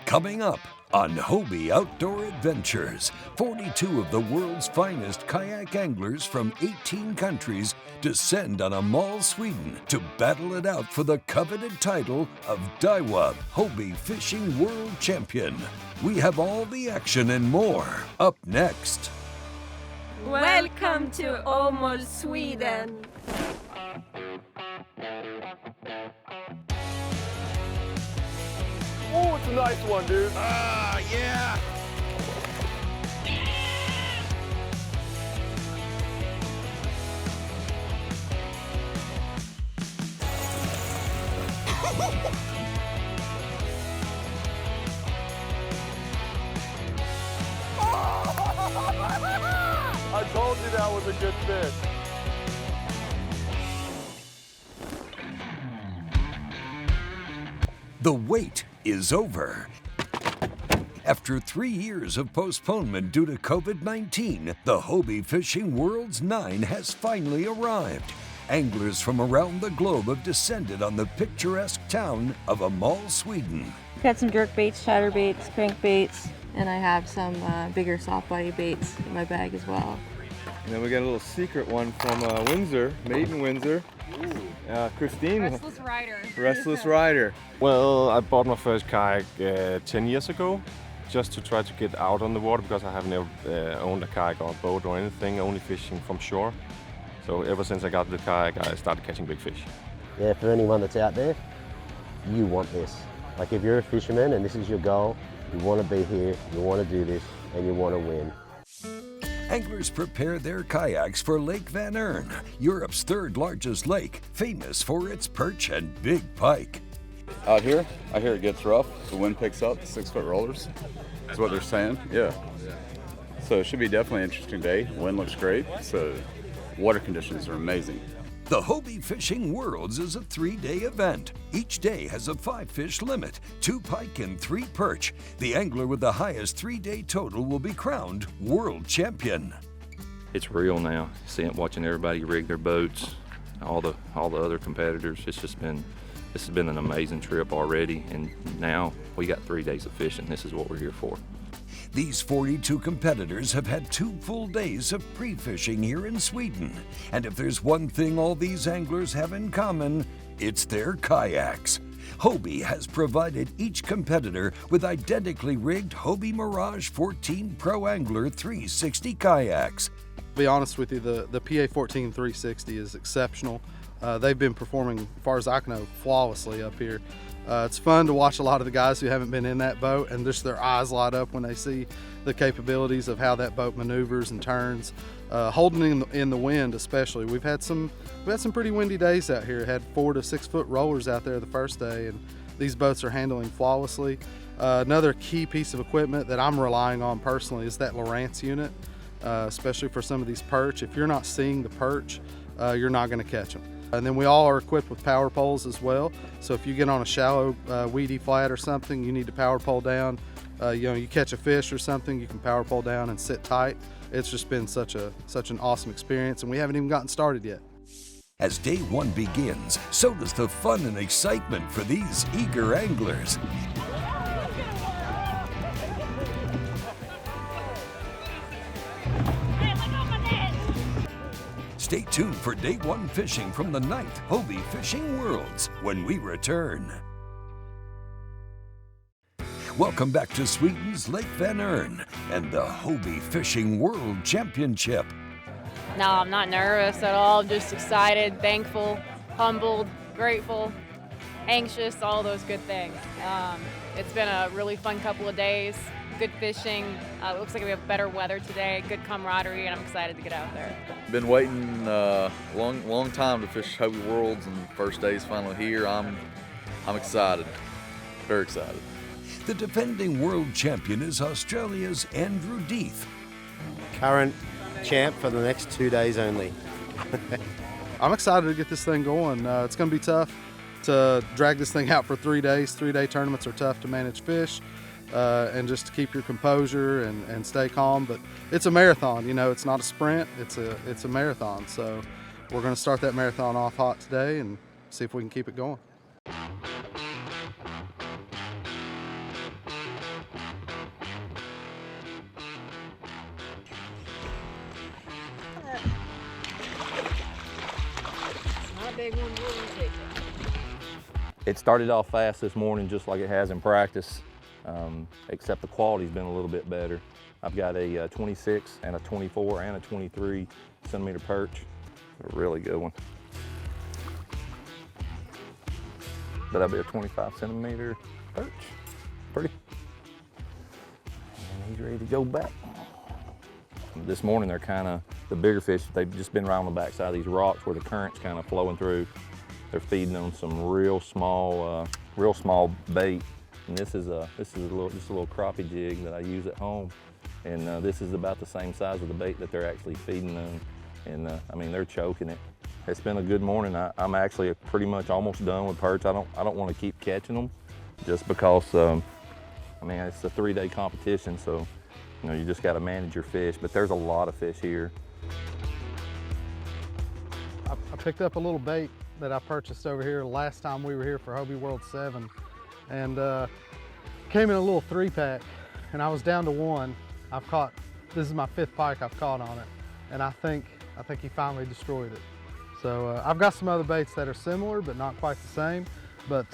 Coming up on Hobie Outdoor Adventures, 42 of the world's finest kayak anglers from 18 countries descend on Amal, Sweden to battle it out for the coveted title of DAIWA Hobie Fishing World Champion. We have all the action and more up next. Welcome to Amal, Sweden. Oh, it's a nice one, dude. Yeah. I told you that was a good fish. The wait is over. After 3 years of postponement due to COVID-19, the Hobie Fishing World's 9 has finally arrived. Anglers from around the globe have descended on the picturesque town of Amal, Sweden. Got some jerk baits, chatter baits, crank baits, and I have some bigger soft body baits in my bag as well. And then we got a little secret one from Windsor, made in Windsor. Christine. Restless Rider. Well, I bought my first kayak 10 years ago, just to try to get out on the water, because I have never owned a kayak or a boat or anything, only fishing from shore. So ever since I got the kayak, I started catching big fish. Yeah, for anyone that's out there, you want this. Like if you're a fisherman and this is your goal, you want to be here, you want to do this, and you want to win. Anglers prepare their kayaks for Lake Van Ern, Europe's third largest lake, famous for its perch and big pike. Out here, I hear it gets rough. The wind picks up, 6-foot rollers. That's what they're saying, yeah. So it should be definitely an interesting day. Wind looks great, so water conditions are amazing. The Hobie Fishing Worlds is a 3-day event. Each day has a 5-fish limit, 2 pike and 3 perch. The angler with the highest 3-day total will be crowned world champion. It's real now. Watching everybody rig their boats, all the other competitors. This has been an amazing trip already, and now we got 3 days of fishing. This is what we're here for. These 42 competitors have had 2 full days of pre-fishing here in Sweden. And if there's one thing all these anglers have in common, it's their kayaks. Hobie has provided each competitor with identically rigged Hobie Mirage 14 Pro Angler 360 kayaks. To be honest with you, the PA 14 360 is exceptional. They've been performing, as far as I can know, flawlessly up here. It's fun to watch a lot of the guys who haven't been in that boat and just their eyes light up when they see the capabilities of how that boat maneuvers and turns. Holding in the wind especially. We've had some pretty windy days out here. Had 4 to 6 foot rollers out there the first day, and these boats are handling flawlessly. Another key piece of equipment that I'm relying on personally is that Lowrance unit, especially for some of these perch. If you're not seeing the perch, you're not going to catch them. And then we all are equipped with power poles as well. So if you get on a shallow, weedy flat or something, you need to power pole down. You catch a fish or something, you can power pole down and sit tight. It's just been such an awesome experience, and we haven't even gotten started yet. As day 1 begins, so does the fun and excitement for these eager anglers. Stay tuned for day 1 fishing from the 9th Hobie Fishing Worlds when we return. Welcome back to Sweden's Lake Van Ern and the Hobie Fishing World Championship. No, I'm not nervous at all. I'm just excited, thankful, humbled, grateful, anxious, all those good things. It's been a really fun couple of days. Good fishing. It looks like we have better weather today, good camaraderie, and I'm excited to get out there. Been waiting a long time to fish Hobie Worlds, and first day's finally here. I'm excited, very excited. The defending world champion is Australia's Andrew Deeth. Current champ for the next 2 days only. I'm excited to get this thing going. It's going to be tough to drag this thing out for 3 days. 3-day tournaments are tough to manage fish. And just to keep your composure and stay calm. But it's a marathon, it's not a sprint, it's a marathon. So we're going to start that marathon off hot today and see if we can keep it going. big one wouldn't take it. It started off fast this morning just like it has in practice, except the quality's been a little bit better. I've got a 26 and a 24 and a 23 centimeter perch. A really good one. But that'll be a 25 centimeter perch. Pretty. And he's ready to go back. This morning they're kind of, the bigger fish, they've just been around the backside of these rocks where the current's kind of flowing through. They're feeding on some real small bait. And this is just a little crappie jig that I use at home. And this is about the same size of the bait that they're actually feeding on. And I mean, they're choking it. It's been a good morning. I'm actually pretty much almost done with perch. I don't want to keep catching them just because, I mean, it's a 3-day competition, so you know, you just got to manage your fish, but there's a lot of fish here. I picked up a little bait that I purchased over here last time we were here for Hobie World 7, and came in a little 3-pack, and I was down to one. This is my 5th pike I've caught on it, and I think he finally destroyed it. So I've got some other baits that are similar, but not quite the same, but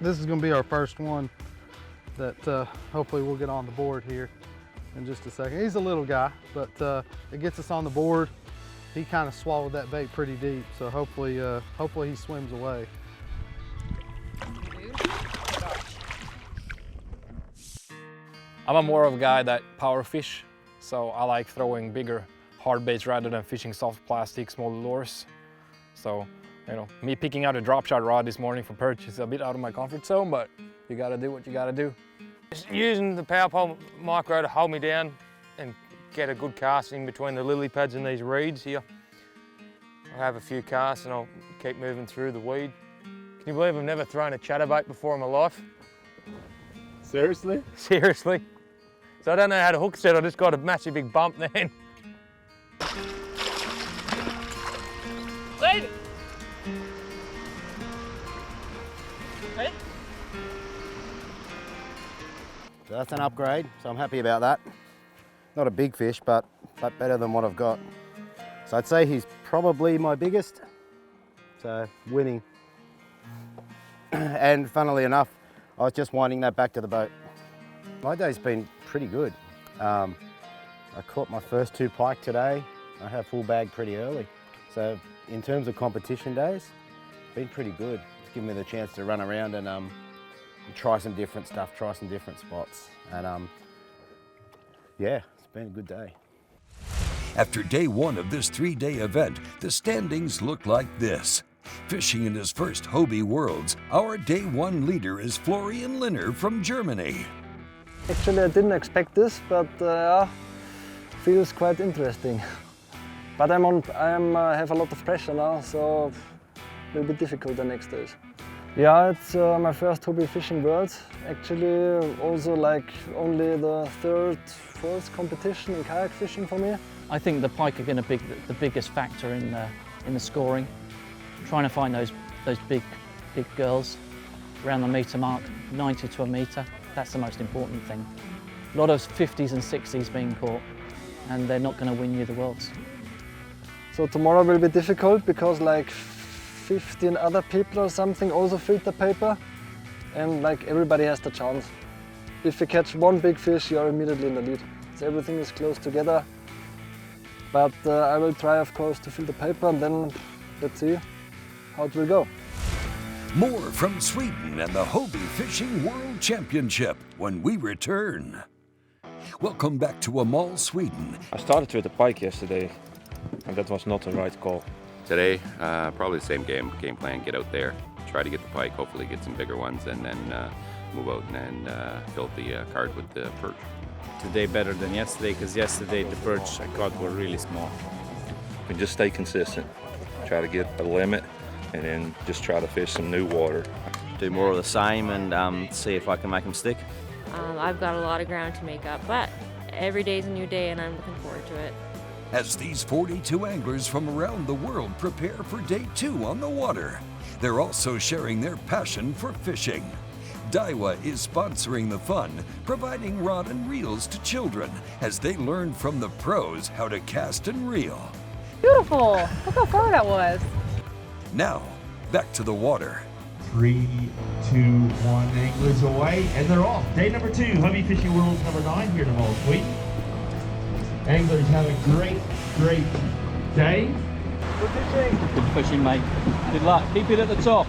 this is gonna be our first one that hopefully we'll get on the board here in just a second. He's a little guy, but it gets us on the board. He kind of swallowed that bait pretty deep, so hopefully he swims away. I'm more of a guy that power fish, so I like throwing bigger hard baits rather than fishing soft plastic, small lures. So, you know, me picking out a drop shot rod this morning for perch is a bit out of my comfort zone, but you gotta do what you gotta do. Just using the power pole micro to hold me down and get a good cast in between the lily pads and these reeds here. I'll have a few casts and I'll keep moving through the weed. Can you believe I've never thrown a chatterbait before in my life? Seriously? Seriously. So I don't know how to hook set, I just got a massive big bump then. Wait! Ready? So that's an upgrade, so I'm happy about that. Not a big fish, but better than what I've got. So I'd say he's probably my biggest, so winning. And funnily enough, I was just winding that back to the boat. My day's been pretty good. I caught my first 2 pike today. I had full bag pretty early. So in terms of competition days, been pretty good. It's given me the chance to run around and try some different stuff, try some different spots. And yeah, it's been a good day. After day 1 of this 3-day event, the standings look like this. Fishing in his first Hobie Worlds, our day 1 leader is Florian Linner from Germany. Actually, I didn't expect this, but feels quite interesting. But I have a lot of pressure now, so it will be difficult the next days. Yeah, it's my first Hobie Fishing Worlds. Actually, also like only the 3rd, 4th competition in kayak fishing for me. I think the pike are going to be the biggest factor in the scoring. Trying to find those big girls around the metre mark, 90 to a metre. That's the most important thing. A lot of 50s and 60s being caught, and they're not going to win you the Worlds. So tomorrow will be difficult because like 15 other people or something also feed the paper, and like everybody has the chance. If you catch one big fish, you're immediately in the lead. So everything is close together. But I will try, of course, to fill the paper, and then let's see how it will go. More from Sweden and the Hobie Fishing World Championship when we return. Welcome back to Amal, Sweden. I started with the pike yesterday, and that was not the right call. Today, probably the same game plan, get out there, try to get the pike, hopefully get some bigger ones, and then move out and fill the card with the perch. Today better than yesterday, because yesterday the perch I caught were really small. And just stay consistent. Try to get a limit, and then just try to fish some new water. Do more of the same and see if I can make them stick. I've got a lot of ground to make up, but every day's a new day and I'm looking forward to it. As these 42 anglers from around the world prepare for day 2 on the water, they're also sharing their passion for fishing. DAIWA is sponsoring the fun, providing rod and reels to children as they learn from the pros how to cast and reel. Beautiful! Look how far that was. Now, back to the water. 3, 2, 1, anglers away, and they're off. Day number 2, Hobie Fishing World's number 9 here in Amal, Sweden. Anglers have a great day. Good fishing. Good fishing, mate. Good luck. Keep it at the top.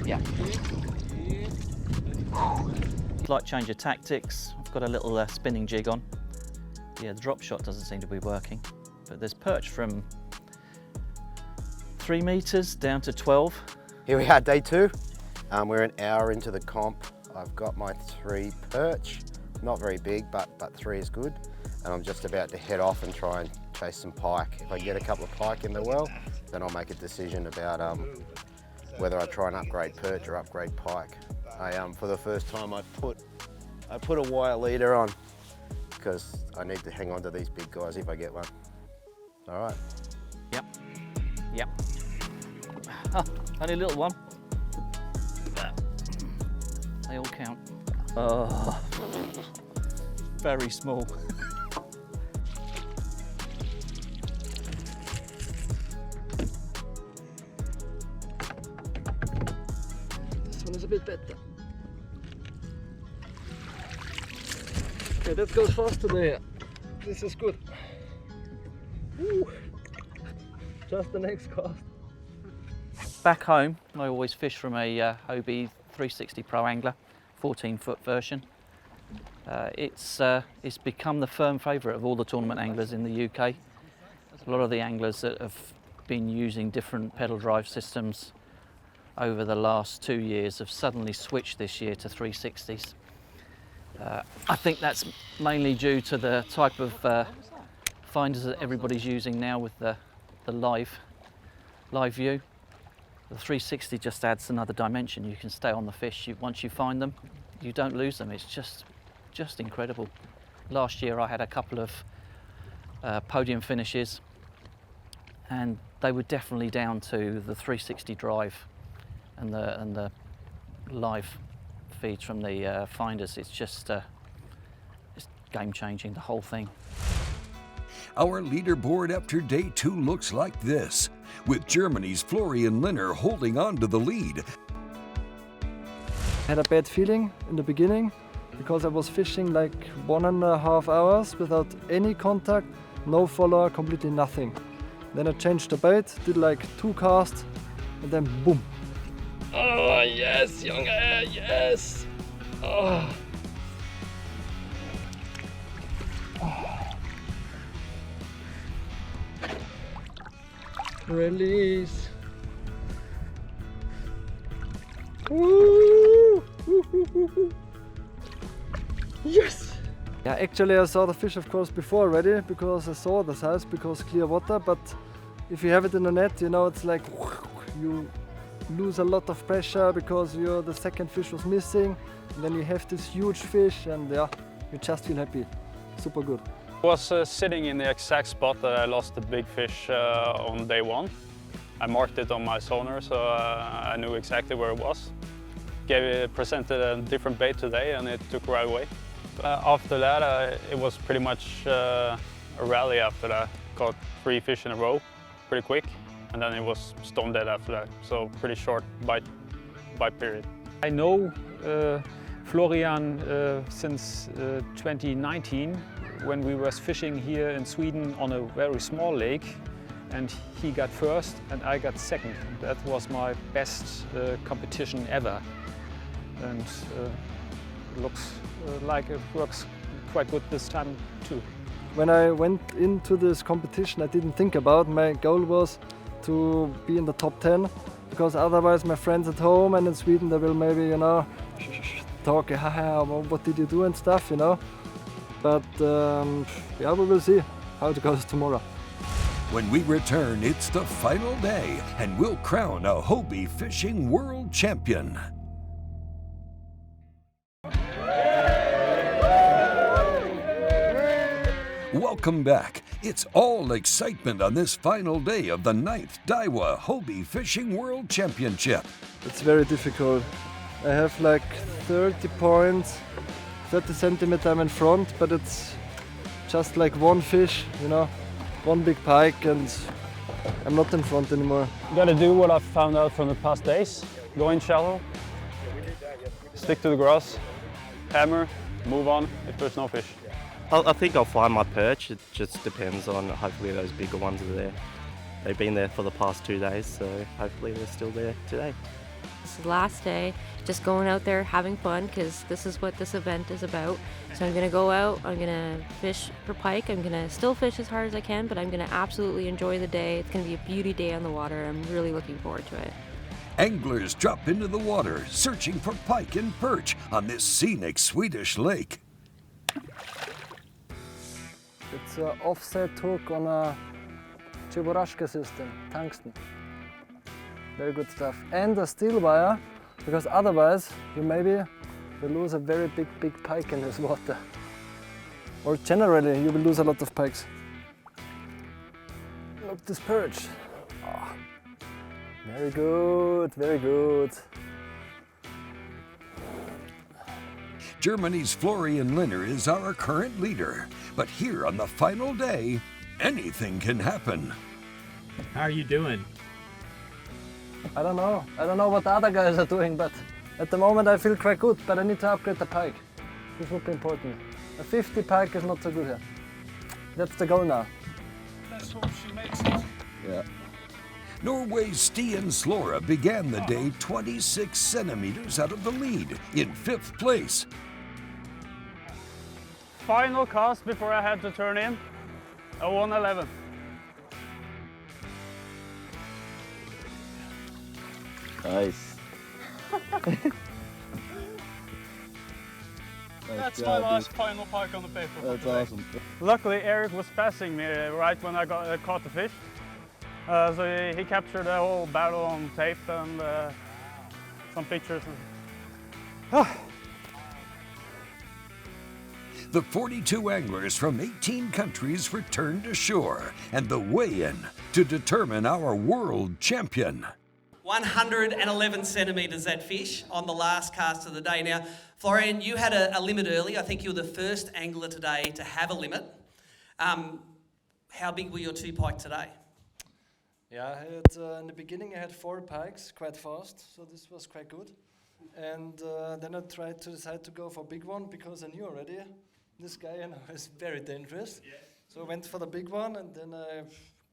Yeah. Slight change of tactics. I've got a little spinning jig on. Yeah, the drop shot doesn't seem to be working, but there's perch from 3 meters down to 12. Here we are, day 2. We're an hour into the comp. I've got my 3 perch, not very big, but 3 is good. And I'm just about to head off and try and chase some pike. If I get a couple of pike in the well, then I'll make a decision about whether I try and upgrade perch or upgrade pike. For the first time, I put a wire leader on because I need to hang on to these big guys if I get one. All right. Yep. Yep. Oh, only a little one. They all count. Oh, very small. This one is a bit better. Okay, that goes faster there. This is good. Woo. Just the next cast. Back home, I always fish from a Hobie 360 Pro Angler, 14-foot version. It's become the firm favourite of all the tournament anglers in the UK. A lot of the anglers that have been using different pedal drive systems over the last 2 years have suddenly switched this year to 360s. I think that's mainly due to the type of finders that everybody's using now with the live view. The 360 just adds another dimension. You can stay on the fish. Once you find them, you don't lose them. It's just incredible. Last year I had a couple of podium finishes, and they were definitely down to the 360 drive and the live feeds from the finders. It's just it's game-changing, the whole thing. Our leaderboard after day 2 looks like this, with Germany's Florian Linner holding on to the lead. I had a bad feeling in the beginning because I was fishing like 1.5 hours without any contact, no follower, completely nothing. Then I changed the bait, did like 2 casts, and then boom. Oh yes, Junge, yes! Oh. Release. Woo! Yes! Yeah, actually I saw the fish of course before already because I saw the size because clear water, but if you have it in the net, you know, it's like you lose a lot of pressure because the second fish was missing, and then you have this huge fish and yeah, you just feel happy. Super good. I was sitting in the exact spot that I lost the big fish on day 1. I marked it on my sonar, so I knew exactly where it was. Presented a different bait today and it took right away. After that, it was pretty much a rally after that. Caught 3 fish in a row pretty quick, and then it was stone dead after that. So pretty short bite period. I know Florian since 2019, when we were fishing here in Sweden on a very small lake, and he got first and I got second. That was my best competition ever, and looks like it works quite good this time too. When I went into this competition, I didn't think about. My goal was to be in the top 10, because otherwise my friends at home and in Sweden, they will maybe, you know, talk, haha, what did you do and stuff, you know. But yeah, we will see how it goes tomorrow. When we return, it's the final day, and we'll crown a Hobie fishing world champion. Welcome back. It's all excitement on this final day of the 9th DAIWA Hobie Fishing World Championship. It's very difficult. I have like 30 points, 30 centimeters I'm in front, but it's just like one fish, you know, one big pike, and I'm not in front anymore. You gotta do what I've found out from the past days. Go in shallow, stick to the grass, hammer, move on if there's no fish. I think I'll find my perch. It just depends on, hopefully those bigger ones are there. They've been there for the past 2 days, so hopefully they're still there today. This is the last day, just going out there having fun, because this is what this event is about. So I'm gonna go out, I'm gonna fish for pike, I'm gonna still fish as hard as I can, but I'm gonna absolutely enjoy the day. It's gonna be a beauty day on the water. I'm really looking forward to it. Anglers drop into the water, searching for pike and perch on this scenic Swedish lake. It's an offset hook on a Chiborashka system, tungsten. Very good stuff. And a steel wire, because otherwise you will lose a very big pike in this water. Or generally you will lose a lot of pikes. Look this perch. Oh, very good, very good. Germany's Florian Linner is our current leader, but here on the final day, anything can happen. How are you doing? I don't know. I don't know what the other guys are doing, but at the moment I feel quite good, but I need to upgrade the pike. This would be important. A 50 pike is not so good here. That's the goal now. Let's hope she makes it. Yeah. Norway's Stian Slora began the day 26 centimeters out of the lead in 5th place. Final cast before I had to turn in, a 111. Nice. That's my last final pike on the paper. That's awesome. Luckily, Eric was passing me right when I caught the fish. So he captured the whole battle on tape and some pictures. The 42 anglers from 18 countries returned to shore and the weigh-in to determine our world champion. 111 centimetres that fish on the last cast of the day. Now, Florian, you had a limit early. I think you were the first angler today to have a limit. How big were your 2 pike today? Yeah, I had, in the beginning I had 4 pikes quite fast, so this was quite good. And then I tried to decide to go for a big one because I knew already this guy, you know, is very dangerous. Yeah. So I went for the big one, and then I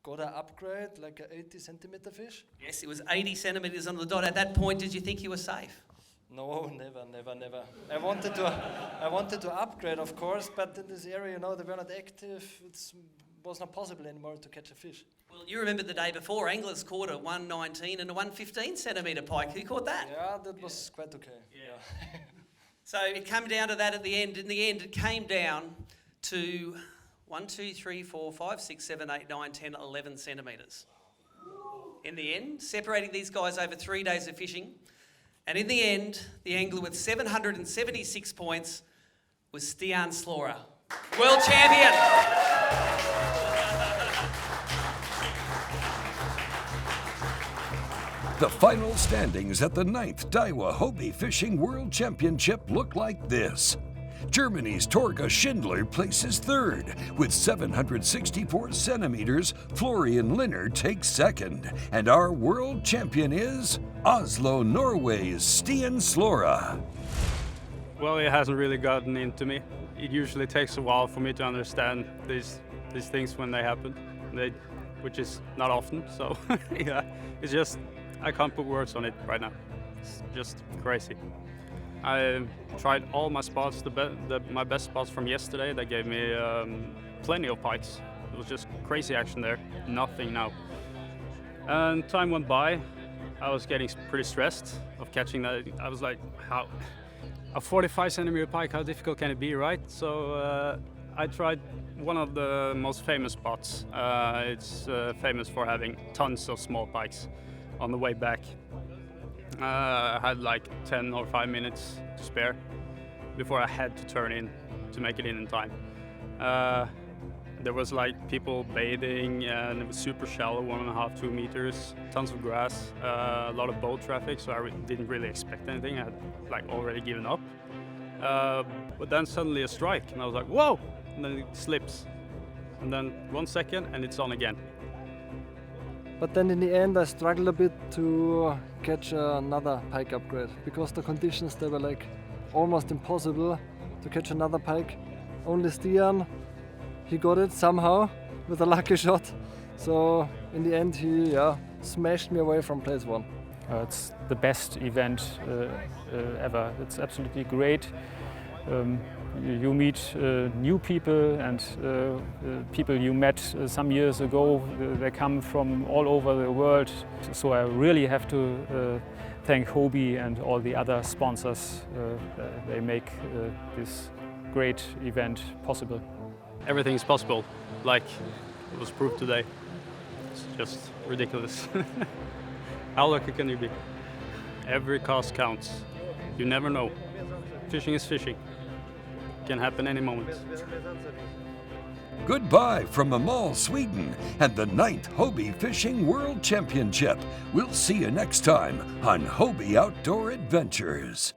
got an upgrade, like an 80 centimeter fish. Yes, it was 80 centimetres on the dot. At that point, did you think you were safe? No, never. I wanted to upgrade, of course, but in this area, you know, they were not active. It was not possible anymore to catch a fish. Well, you remember the day before, anglers caught a 119 and a 115 centimetre pike. Who caught that? Yeah, that was quite okay. Yeah. So it came down to that at the end. In the end, it came down to 1, 2, 3, 4, 5, 6, 7, 8, 9, 10, 11 centimetres. In the end, separating these guys over 3 days of fishing. And in the end, the angler with 776 points was Stian Slora, world champion. The final standings at the 9th DAIWA Hobie Fishing World Championship look like this. Germany's Torge Schindler places 3rd with 764 centimeters. Florian Linner takes 2nd. And our world champion is Oslo, Norway's Stian Slora. Well, it hasn't really gotten into me. It usually takes a while for me to understand these things when they happen, which is not often. So yeah, it's just, I can't put words on it right now. It's just crazy. I tried all my spots, my best spots from yesterday. That gave me plenty of pikes. It was just crazy action there, nothing now. And time went by. I was getting pretty stressed of catching that. I was like, how? A 45 centimeter pike, how difficult can it be, right? So I tried one of the most famous spots. It's famous for having tons of small pikes on the way back. I had like 10 or 5 minutes to spare before I had to turn in to make it in time. There was like people bathing and it was super shallow, 1.5, 2 meters, tons of grass, a lot of boat traffic, so I didn't really expect anything. I had like already given up. But then suddenly a strike and I was like, whoa! And then it slips. And then 1 second and it's on again. But then in the end I struggled a bit to catch another pike upgrade because the conditions, they were like almost impossible to catch another pike. Only Stian, he got it somehow with a lucky shot. So in the end he smashed me away from place 1. It's the best event ever. It's absolutely great. You meet new people and people you met some years ago. They come from all over the world. So I really have to thank Hobie and all the other sponsors. They make this great event possible. Everything is possible, like it was proved today. It's just ridiculous. How lucky can you be? Every cast counts. You never know. Fishing is fishing. Can happen any moment. Goodbye from Amal, Sweden, and the 9th Hobie Fishing World Championship. We'll see you next time on Hobie Outdoor Adventures.